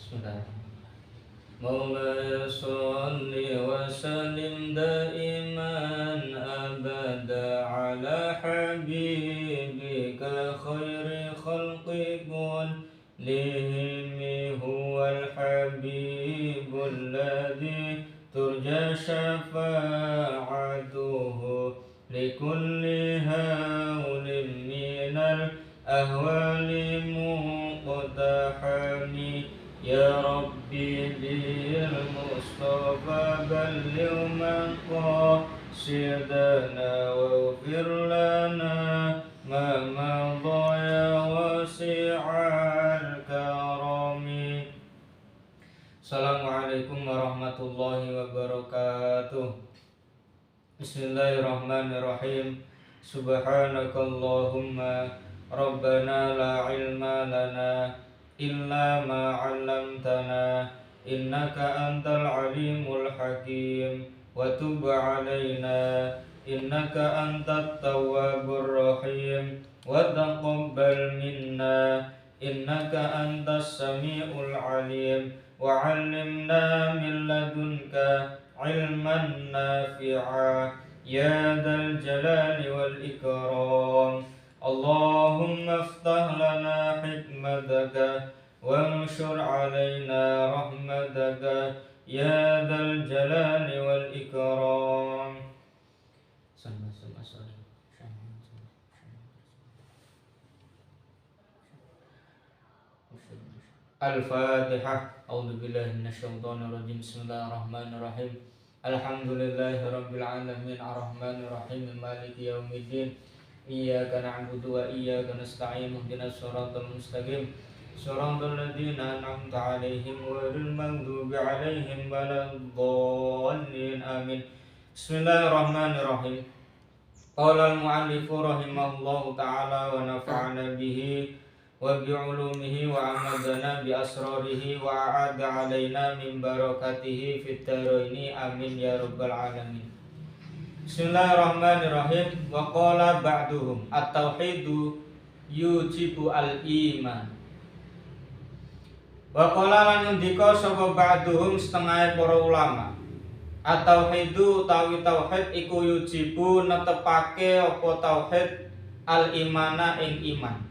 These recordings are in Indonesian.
Bismillahirrahmanirrahim. مولاي صل وسلم دائما أبدا على حبيبك خير خلق كلهم. هو الحبيب الذي ترجى شفاعته لكل هول من الأهوال مقتحم. يا ربي بالمصطفى بلغ مقاصدنا واغفر لنا ما مضى يا واسع الكرم. Assalamualaikum warahmatullahi wabarakatuh. Bismillahirrahmanirrahim. Subhanakallahumma rabbana la ilma lana illa ma 'allamtana innaka antal alimul hakim wa tub 'alaina innaka antat tawwabur rahim wa taqabbal minna innaka antas samiul alim wa 'allimna min ladunka 'ilman nafi'a ya dzal jalali wal ikram. Allahumma aftah lana hikmataka wanshur alaina rahmataka ya dzal jalali wal ikram. Al-Fatihah. A'udzu billahi minasyaitonir rajim. Bismillahirrahmanirrahim. Alhamdulillahi rabbil alamin arrahmanir rahim maliki yaumiddin. Iyyaka na'budu wa iyyaka nasta'in ihdinas siratal mustaqim siratal ladzina an'amta 'alaihim ghairil maghdubi 'alaihim waladdallin amin. Bismillahirrahmanirrahim. Qala al-mu'allifu rahimahullahu ta'ala wa nafa'ana bihi wa bi'ulumihi wa amadana bi asrarihi wa a'ada 'alaina min barakatihi fid dharaini amin ya rabbal alamin. Bismillahirrahmanirrahim. Wa qala ba'duhum at-tauhidu yujibu al-iman. Wa qala lan ngendika sapa ba'duhum setengah para ulama, at-tauhidu utawi tauhid iku yujibu netepake apa tauhid al-imana ing iman.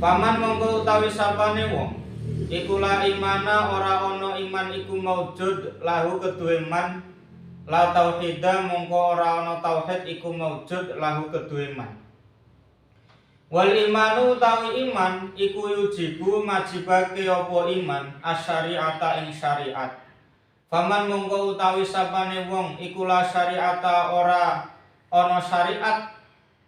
Faman mongko utawi sapane wong iku la imana ora ana iman iku maujud lahu kedue man, la tauhida mongko ora ana tauhid iku maujud lahu kedue man. Wal imanu utawi iman iku yujibu majibake apa iman asyariata ing syariat. Faman mongko utawi sapane wong iku la syariata ora ana syariat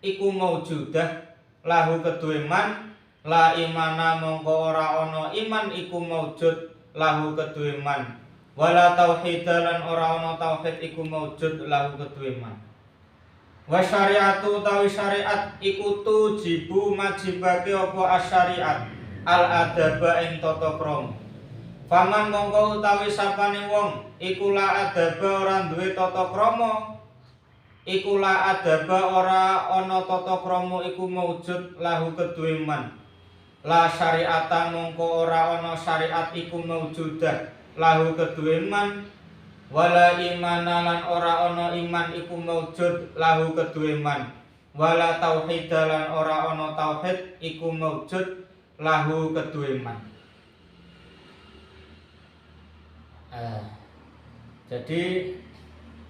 iku maujudah lahu kedue man, la imana mongko ora ana iman iku maujud lahu kedue man. Wala tauhid lan ora ana tauhid iku maujud lahu kedue man. Wa syariatu tawi syariat iku tujibu majibake apa asyariat al adaba ing tata krama. Faman mongko utawi sapane wong iku la adaba ora duwe tata krama, iku la adaba ora ana tata krama iku maujud lahu kedue man. La syariata mongko ora ana syariat iku maujudah lahu kedue man. Wala imana lan ora ana iman iku maujud lahu kedue man. Wala tauhid lan ora ana tauhid iku maujud lahu kedue man. Jadi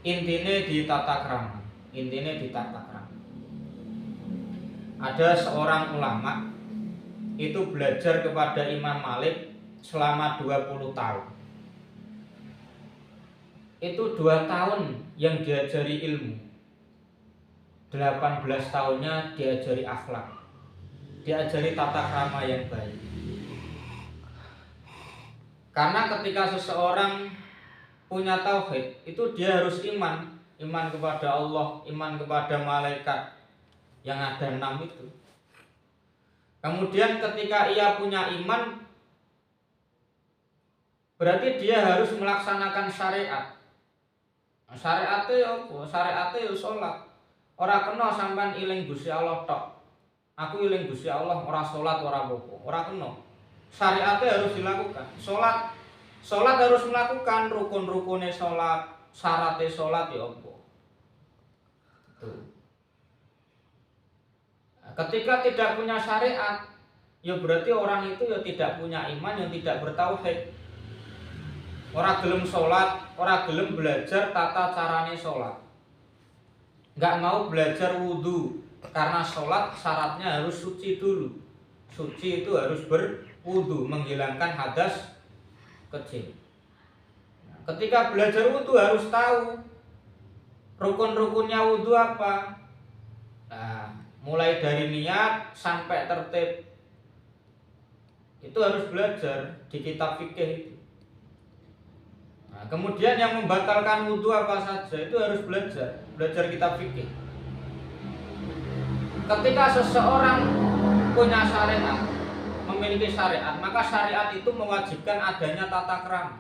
intine di tata krama, Ada seorang ulama itu belajar kepada Imam Malik selama 20 tahun. Itu 2 tahun yang diajari ilmu, 18 tahunnya diajari akhlak, diajari tata krama yang baik. Karena ketika seseorang punya tauhid, itu dia harus iman kepada Allah, iman kepada malaikat yang ada 6 itu. Kemudian ketika ia punya iman, berarti dia harus melaksanakan syariat. Syariate ya apa? Syariate ya salat. Ora kena sampean iling Gusti Allah tok. Aku iling Gusti Allah ora salat ora apa-apa. Ora kena. syariatnya harus dilakukan. Sholat harus melakukan rukun-rukunnya sholat, syaratnya sholat ya apa. Tuh. Nah, ketika tidak punya syariat, ya berarti orang itu ya tidak punya iman, yang tidak bertauhid. Orang gelem sholat, orang gelem belajar tata carane sholat. Nggak mau belajar wudhu, karena sholat syaratnya harus suci dulu. Suci itu harus berwudhu, menghilangkan hadas kecil. Nah, ketika belajar wudhu harus tahu rukun-rukunnya wudhu apa. Nah, mulai dari niat sampai tertib itu harus belajar di kitab fikih. Nah, kemudian yang membatalkan wudhu apa saja itu harus belajar kitab fikih. Ketika seseorang punya syariat, memiliki syariat, maka syariat itu mewajibkan adanya tata krama.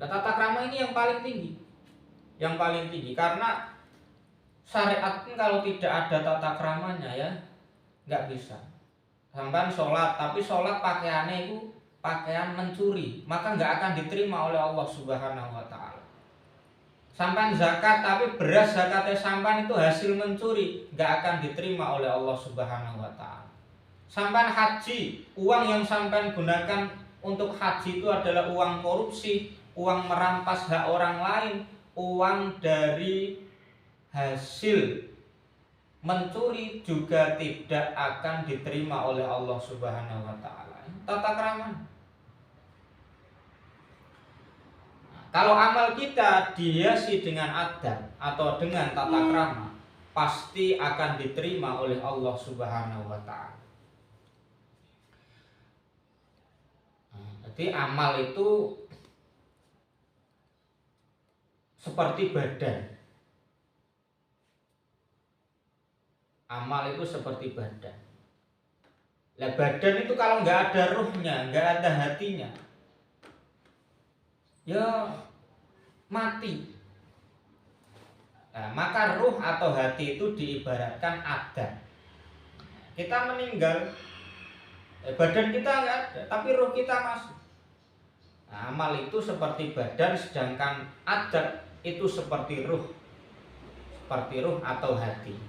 Nah, tata krama ini yang paling tinggi. Yang paling tinggi karena syariat kalau tidak ada tata kramanya ya nggak bisa. Sampai sholat, tapi sholat pakaiannya itu pakaian mencuri, maka nggak akan diterima oleh Allah Subhanahu wa Ta'ala. Sampai zakat, tapi beras zakatnya sampai itu hasil mencuri, nggak akan diterima oleh Allah Subhanahu wa Ta'ala. Sampai haji, uang yang sampai gunakan untuk haji itu adalah uang korupsi, uang merampas hak orang lain, uang dari hasil mencuri juga tidak akan diterima oleh Allah Subhanahu wa Ta'ala. Tata krama. Kalau amal kita dihiasi dengan adab atau dengan tata krama, pasti akan diterima oleh Allah Subhanahu wa Ta'ala. Jadi amal itu seperti badan. Amal itu seperti badan. Lah badan itu kalau nggak ada ruhnya, nggak ada hatinya, ya mati. Nah, maka ruh atau hati itu diibaratkan ada. Kita meninggal, badan kita nggak ada, tapi ruh kita masih. Nah, amal itu seperti badan, sedangkan adab itu seperti ruh atau hati.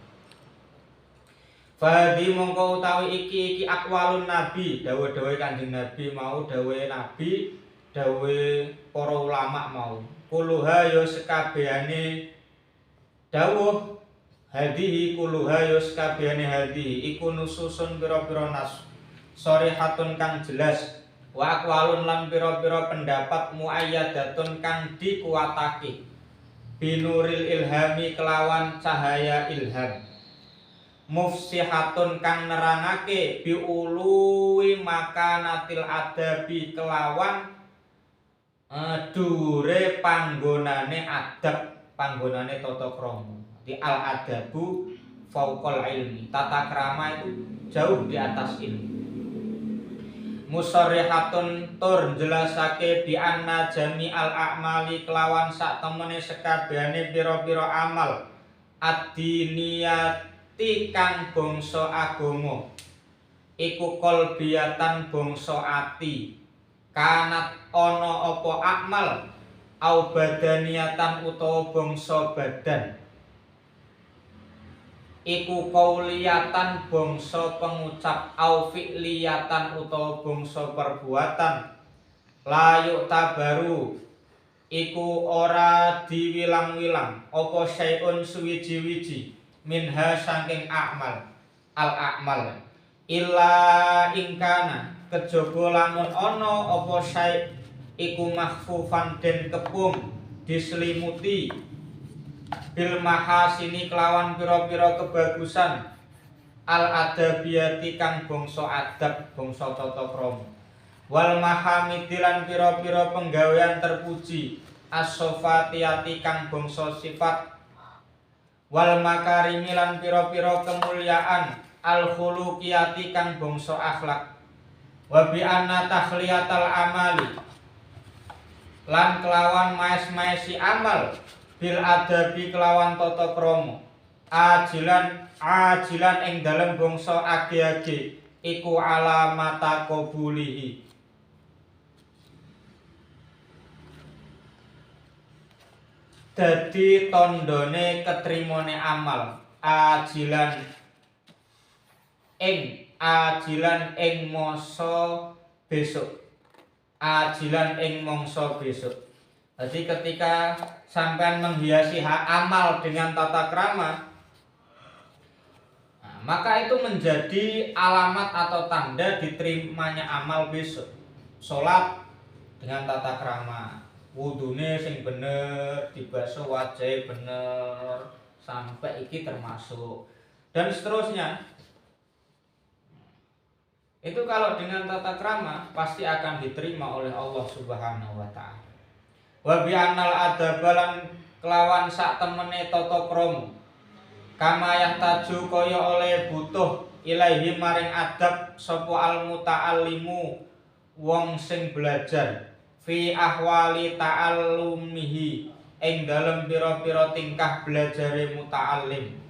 Fadi mongko utawi iki akwalun nabi, dawuh-dawuh Kanjeng Nabi mau, dawuh nabi, dawuh para ulama mau. Kuluha ya sekabehane dawuh hadihi, kuluha ya sekabehane hadihi iku nususun pira-pira nas sharihatun kang jelas, wa akwalun lan pira-pira pendapat muayyadatun kang dikuatake binuril ilhami kelawan cahaya ilham, mufsihatun kang nerangake biului makanatil adabi kelawan dure panggonane adab, panggonane tata krama. Di al adabu fauqal ilmi, tata krama itu jauh di atas ilmu. Musarrihatun tur jelasake bi anna jami'al a'mali kelawan sak temene sekabehane pira-pira amal ad-diniyati kang bangsa agama iku qalbiyatan bangsa ati, kanat ana apa akmal au badaniyatan utawa bangsa badan, iku qauliyatan bangsa pengucap au fi'liyatan utawa bangsa perbuatan, layuk tabaru iku ora diwilang-wilang apa syai'un suwiji-wiji minha saking akmal al akmal illa ingkana kejaba lamun ana apa syai' iku mahfufan den kepung diselimuti bil mahasini kelawan pira-pira kebagusan al adabiyati kang bangsa adab, bangsa tata krama, wal mahamidilan pira-pira penggawean terpuji as-sofatiyati kang bangsa sifat, wal makarimilan pira-pira kemuliaan al khuluqiyati kang bangsa akhlak, wa bi anna takhliyatal amali lan kelawan maes-maesi amal bil adabi kelawan tata krama ajilan ing dalem bangsa age-age iku alamata qabulihi. Dadi tandane ketrimane amal ajilan ing masa besok. Ajilan ing mangsa besok. Jadi ketika sampean menghiasi amal dengan tata krama, nah, maka itu menjadi alamat atau tanda diterimanya amal besok. Salat dengan tata krama, wudune sing bener, dibasuh wajahe bener, sampai iki termasuk, dan seterusnya. Itu kalau dengan tata krama pasti akan diterima oleh Allah Subhanahu wa taala. Wa bi annal adabalan kelawan sak temene tata krama kama yahtaju kaya oleh butuh ilaihi maring adab sapa al muta'allimu wong sing belajar fi ahwali ta'allumihi ing dalem pira-pira tingkah belajare muta'allim.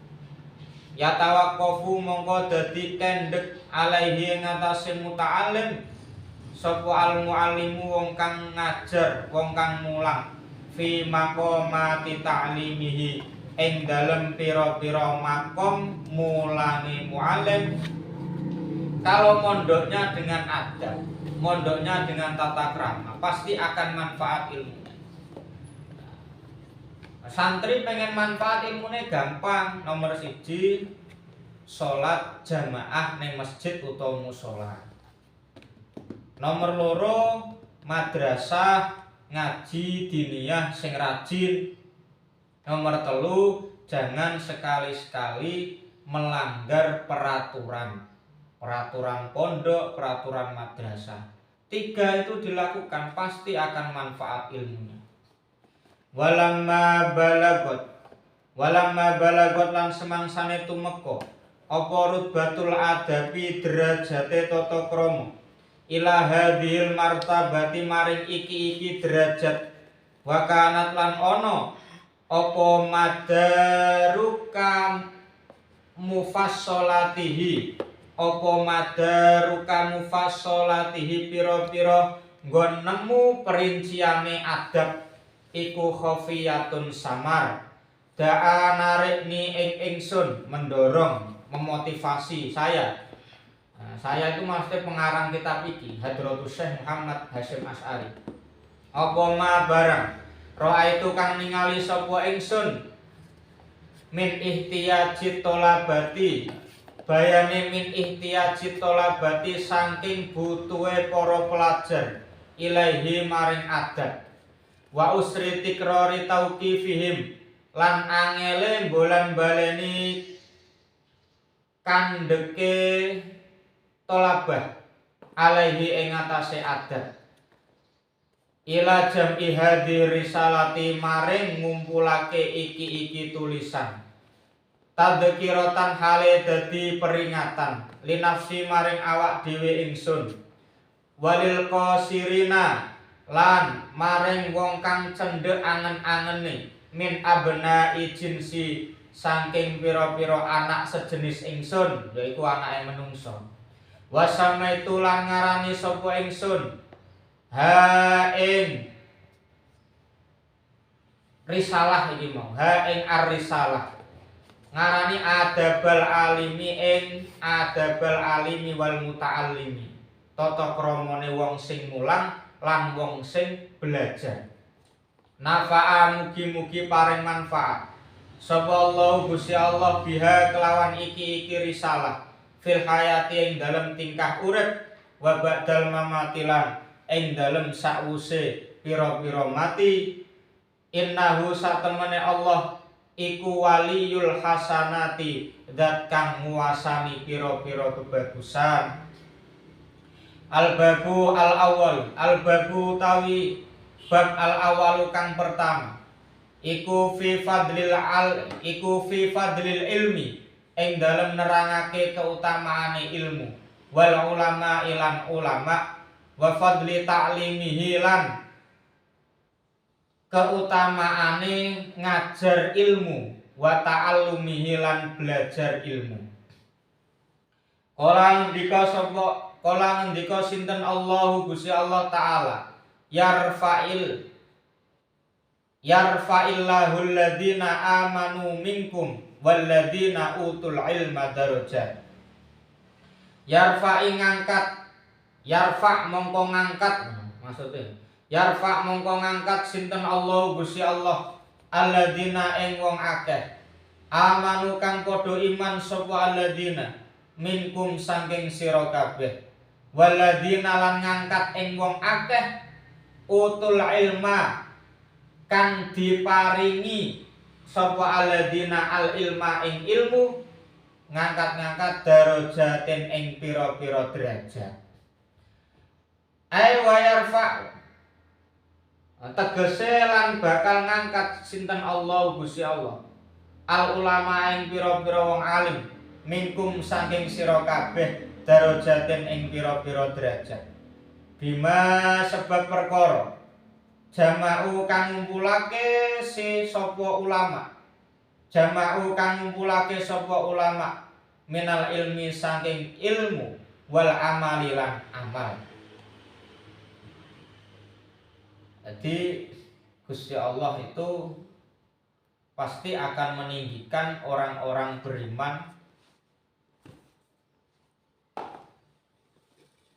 Ya tawaqqafu mongko dadi kendhek alaihi ngatasé muta'allim sapa al muallimu wong kang ngajar, wong kang mulang fi maqamati ta'limihi ing dalem pira-pira makom mulangi muallim. Kalau mondoknya dengan adab, mondoknya dengan tata krama, pasti akan manfaat ilmu. Santri pengen manfaat ilmunya gampang. Nomor 1, sholat jamaah neng masjid utawa mushola. Nomor 2, madrasah ngaji diniyah sing rajin. Nomor 3, jangan sekali-sekali melanggar peraturan pondok, peraturan madrasah. 3 itu dilakukan pasti akan manfaat ilmunya. Walamma balagot lan semangsane tumeka apa rutbatul adabi derajate tata krama ila hadhil martabati maring iki derajat. Wa kanat lan ana apa madaruka mufassolatihi, apa madaruka mufassolatihi pira-pira nggon nemu perinciane adab iku khafiyatun samar. Da'a narikni ingsun, mendorong, memotivasi saya. Nah, saya itu maksudnya pengarang kitab iki, Hadratus Syekh Muhammad Hasyim Asy'ari. Apa ma barang roa itu kang ningali sapa ingsun min ihtiyaji tolabati, bayane min ihtiyaji tolabati saking butuhe para pelajar ilaihi maring adab. Wa usri tikrori tauqifihim lan angele bolan baleni kandheke tolabah alaihi ing atase adab. Ila jam'i hadhi risalati maring ngumpulake iki tulisan. Tadhkiratan hale dadi peringatan linafsi maring awak dhewe ingsun. Walil qasirina lan maring wong kang cendhek angen-angene min abna'i jinsi saking pira-pira anak sejenis ingsun, yaiku anake menungso. Wasama itu lan ngarani sapa ingsun ha ing risalah iki mau, ha ing ar-risalah ngarani adabal alimi ing adabal alimi wal muta'allimi, tata kramane wong sing mulang lan wong sing belajar. Nafa'a mugi-mugi paring manfaat sapa Allah Gusti Allah biha kelawan iki risalah fil hayati ing dalem tingkah urip wa ba'dal mamatilan ing dalem sakwuse pira-pira mati. Innahu satemene Allah iku waliyul hasanati, zat kang nguwasani pira-pira kebagusan. Al-babu al-awwal, al-babu tawi bab al-awwalu kang pertama iku fi fadlil ilmi ing dalem nerangake keutamaane ilmu wal ulama ilan ulama wa fadli ta'limihi lan keutamaane ngajar ilmu wa ta'allumihi lan belajar ilmu. Kala ngendika sinten Allahu Gusti Allah taala yarfa'illahu alladziina amanu minkum walladzina utul ilma darajat. Yarfa mongko ngangkat, maksudnya yarfa mongko ngangkat sinten Allah Gusti Allah alladzina ing wong akeh amanu kang padha iman sapa alladzina minkum saking sira kabeh walladzina lan ngangkat ing wong akeh utul ilma kang diparingi sapa alladzina al ilma ing ilmu ngangkat darajatin ing pira-pira derajat. Ai wa yarfa tegese lan bakal ngangkat sinten Allah Gusti Allah al ulama ing pira-pira wong alim minkum saking sira kabeh darajatin ing pira-pira derajat. Bima sebab perkara jama'u kang ngumpulake sapa ulama minal ilmi saking ilmu wal amali lan amal. Jadi Gusti Allah itu pasti akan meninggikan orang-orang beriman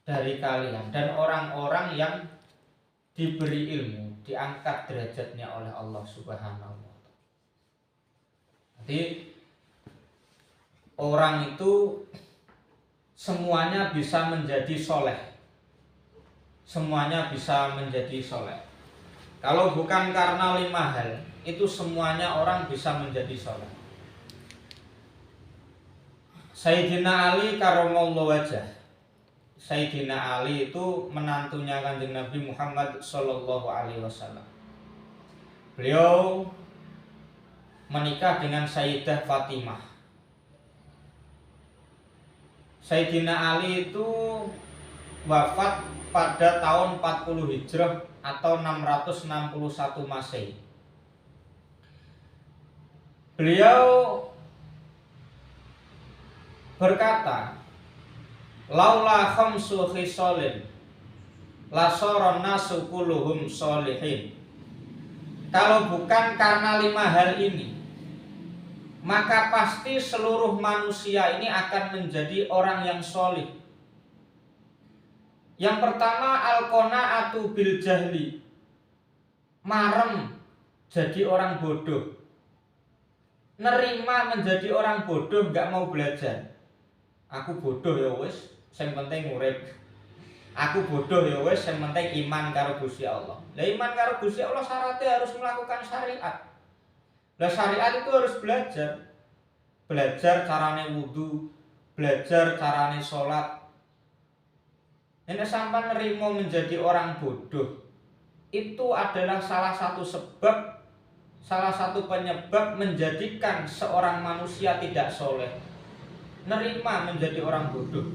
dari kalian dan orang-orang yang diberi ilmu diangkat derajatnya oleh Allah Subhanahu wa taala. Jadi orang itu semuanya bisa menjadi soleh. Semuanya bisa menjadi soleh. Kalau bukan karena 5 hal, itu semuanya orang bisa menjadi soleh. Sayyidina Ali karramallahu wajhah. Sayyidina Ali itu menantunya Kanjeng Nabi Muhammad sallallahu alaihi wasallam. Beliau menikah dengan Sayyidah Fatimah. Sayyidina Ali itu wafat pada tahun 40 Hijrah atau 661 Masehi. Beliau berkata, laula khamsu khisalin lasara nasu kulluhum sholihin. Kalau bukan karena 5 hal ini, maka pasti seluruh manusia ini akan menjadi orang yang sholih. Yang pertama al-qanaatu bil jahli, marem jadi orang bodoh, nerima menjadi orang bodoh, gak mau belajar. Aku bodoh ya wis, sing penting urip. Aku bodoh ya wis, sing penting iman karo Gusti Allah. Lah iman karo Gusti Allah syaratnya harus melakukan syariat. Lah syariat itu harus belajar. Belajar carane wudu, belajar carane sholat. Ini sampai nerimo menjadi orang bodoh, itu adalah salah satu penyebab menjadikan seorang manusia tidak soleh. Nerima menjadi orang bodoh.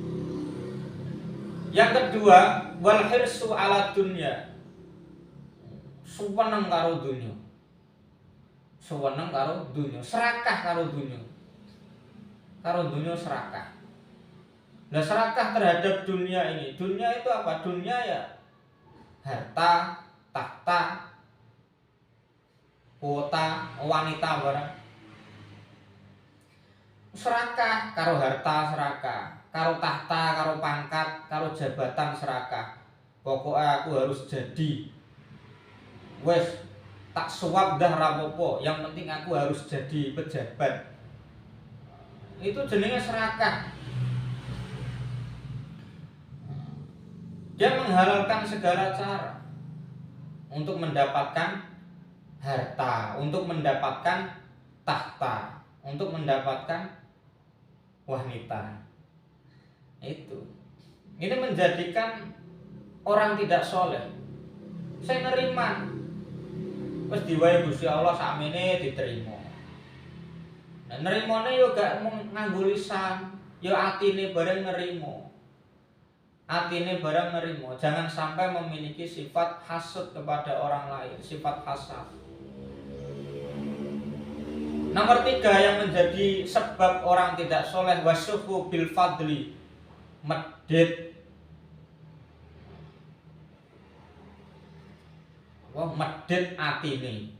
Yang kedua, wal hirsu ala dunya, suweneng karo dunya. Suweneng karo dunya, serakah karo dunya. Karo dunya serakah. Nah, serakah terhadap dunia ini. Dunia itu apa? Dunia ya harta, tahta, kuota, wanita barang. Serakah karo harta, serakah karo tahta, karo pangkat, karo jabatan, serakah. Pokoknya aku harus jadi. Wes tak suap dah rapopo, yang penting aku harus jadi pejabat. Itu jenenge serakah. Dia menghalalkan segala cara untuk mendapatkan harta, untuk mendapatkan tahta, untuk mendapatkan wanita. Itu. Ini menjadikan orang tidak soleh. Saya nerima. Wis diwae Gusti Allah sakmene diterima. Nah, nerimane yo gak mung nganggo lisan, yo atine bareng nerima. Atine barang nerimo, jangan sampai memiliki sifat hasud kepada orang lain, sifat hasad. Nomor 3 yang menjadi sebab orang tidak soleh, wasyuhu bil fadli, medhit medhit atine.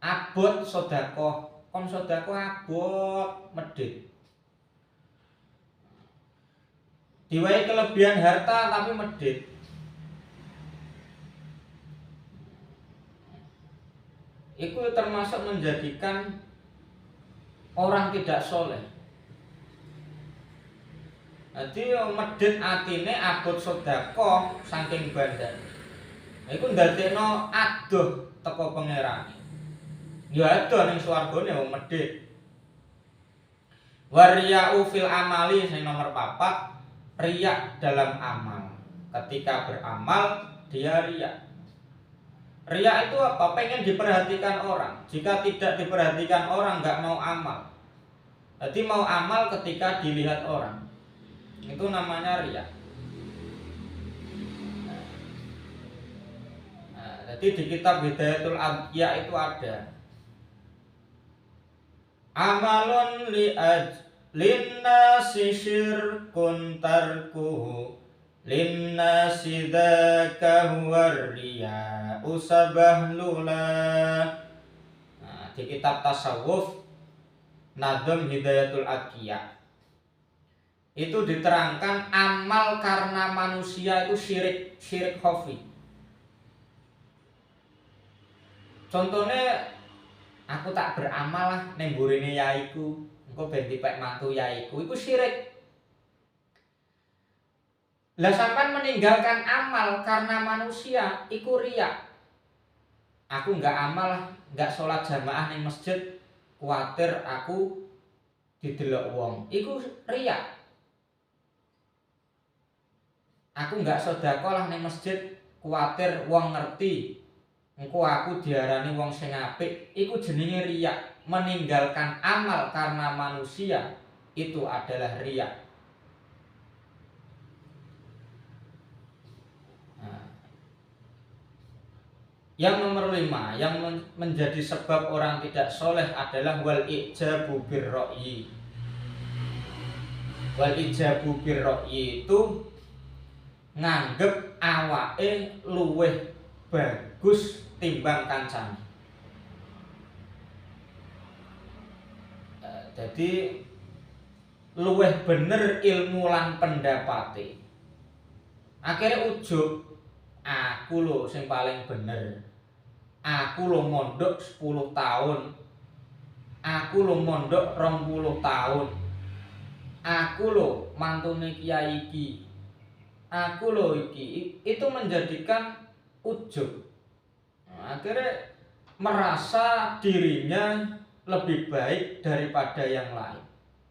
Abot sedekah, kon sedekah abot medhit. Diwai kelebihan harta tapi medhit. Itu termasuk menjadikan orang tidak soleh. Jadi medhit atine abot sedekah saking bandane. Iku ndadekno adoh teko pangerane. Ya adoh ning swargane wong medhit. Wariya'u fil amali sing nomor 4, riya dalam amal. Ketika beramal dia riya. Riya itu apa? Pengen diperhatikan orang. Jika tidak diperhatikan orang nggak mau amal. Jadi mau amal ketika dilihat orang. Itu namanya riya. Jadi di kitab Hidayatul Adqiya itu ada amalun linnasi syirkun tarkuhu linnasi dzaka huwa riya usabahlula. Di kitab tasawuf Nadhum Hidayatul Adqiya itu diterangkan amal karena manusia itu syirik khafi. Contohnya aku tak beramal lah ning burine yaiku, engko ben dipek mantu yaiku, iku syirik. Lah sampean meninggalkan amal karena manusia, iku riya. Aku enggak amal lah, enggak sholat jamaah ning masjid, kuwatir aku didelok wong. Iku riya. Aku enggak sedekah lah ning masjid, kuwatir wong ngerti. Engko aku diarani wong sing apik, iku jenenge riya. Meninggalkan amal karena manusia itu adalah riya. Yang nomor 5, yang menjadi sebab orang tidak soleh adalah wal ijabu birra'yi. Wal ijabu birra'yi itu nganggep awake luweh bagus timbang kancane. Jadi luweh bener ilmu lan pendapate. Akhirnya ujug, aku lho sing paling bener. Aku lho mondok 10 tahun. Aku lho mondok 20 tahun. Aku lho mantune kiai iki. Aku lho iki. Itu menjadikan ujug. Akhirnya merasa dirinya lebih baik daripada yang lain.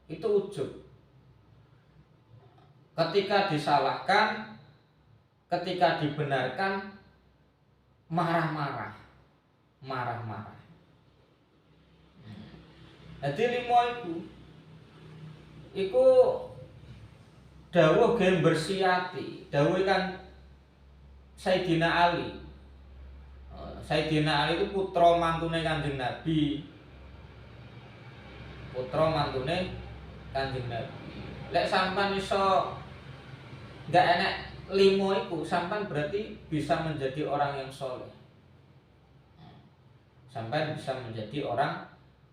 Itu ujug. Ketika disalahkan, ketika dibenarkan, marah-marah. Jadi 5 iku dawuh ge bersiati. Dawuh kan Sayyidina Ali. Sayyidina Ali itu putra mantune Kanjeng Nabi. Putra mantune Kanjeng Nabi. Lek sampean iso nggak enak 5 iku, sampean berarti bisa menjadi orang yang soleh. Sampean bisa menjadi orang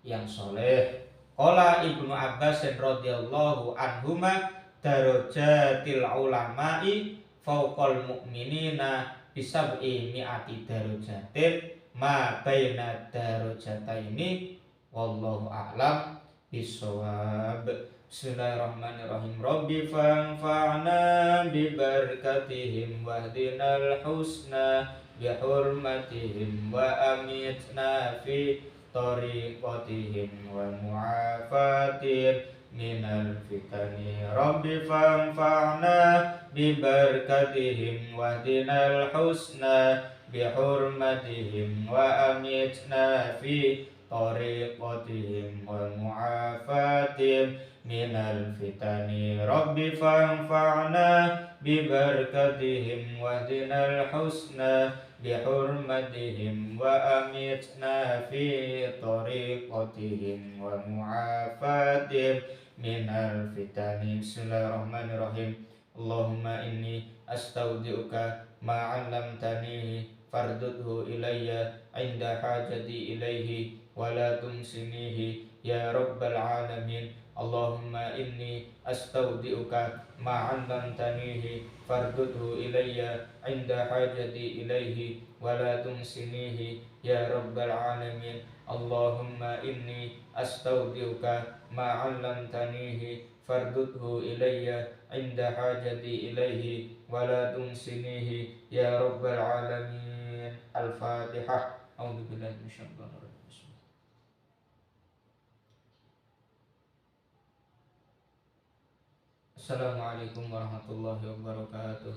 yang soleh. Qala Ibnu Abbas radhiyallahu anhuma darajatil ulama'i fauqal mu'minina bisab'i mi'ati darajatin ma baina darajataini wallahu a'lam bisawab. Bismillahirrahmanirrahim. Rabbi fanfa'na bi barakatihim wahdinal husna bi hurmatihim wa amitna fi tariqatihim wa mu'afatihim minal fitani. Rabbi fanfa'na bi barakatihim wahdinal husna bi hurmatihim wa amitna fi tariqatihim wa mu'afatihim minal fitani. Rabbi fanfa'na bi barakatihim wahdinal husna bi hurmatihim wa amitna fi tariqatihim wa mu'afatihim minal fitani. Bismillahirrahmanirrahim. Allahumma inni astaudi'uka ma 'allamtanihi fardudhu ilayya 'inda hajati ilaihi wa la tumsinihi ya rabbal alamin. Allahumma inni astaudi'uka ma 'allamtanihi fardudhu ilayya 'inda hajati ilaihi wa la tumsinihi ya rabbal alamin. Allahumma inni astaudi'uka ma 'allamtanihi fardudhu ilayya 'inda hajati ilaihi wa la tumsinihi ya rabbal alamin. Al-Fatihah. A'udzubillahi minasyaitonir rajim. Assalamualaikum warahmatullahi wabarakatuh.